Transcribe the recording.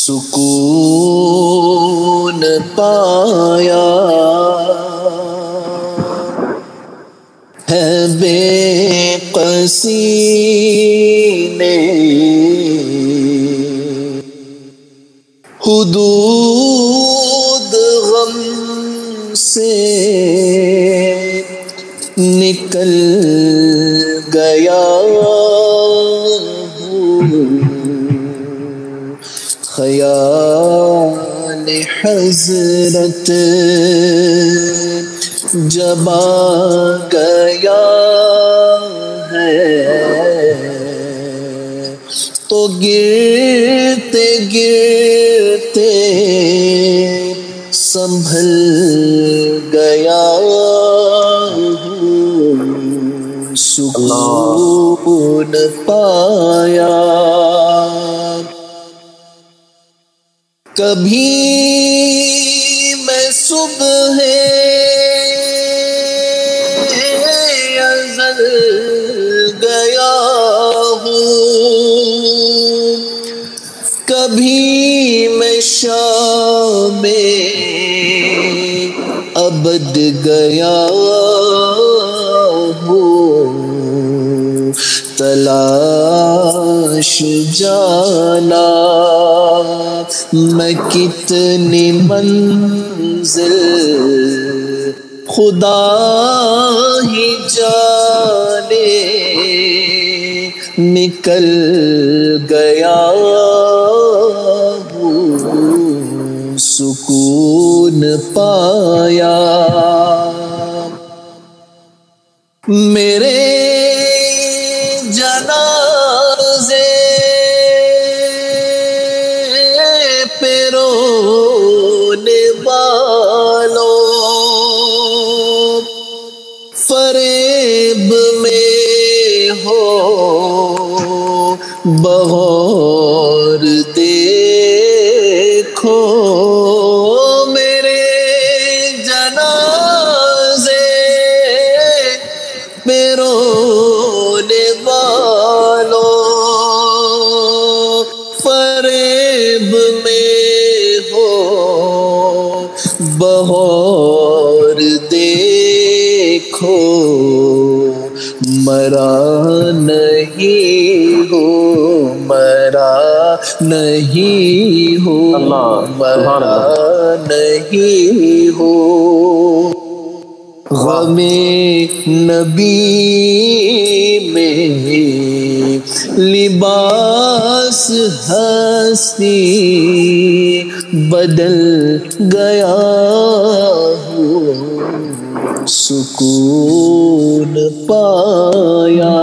سکون پایا ہے بے قصی نے، حدود غم سے نکل گیا ہوں، خیال حضرت جب آ گیا ہے تو گرتے گرتے سنبھل گیا ہوں، سکون پایا۔ کبھی میں صبح ازل گیا ہوں، کبھی میں شام ابد گیا ہوں، تلاش جانا میں کتنی منزل خدا ہی جانے، نکل گیا ہوں، سکون پایا۔ میرے جنازے پہ رونے والوں، فریب میں ہو بغور دیکھو، میرے جنازے پہ رونے والوں، فریب میں ہو بغور دیکھو، مرا نہیں ہو، مرا نہیں ہو، مرا نہیں ہو، غم نبی میں لباس ہستی بدل گیا ہوں، سکون پایا۔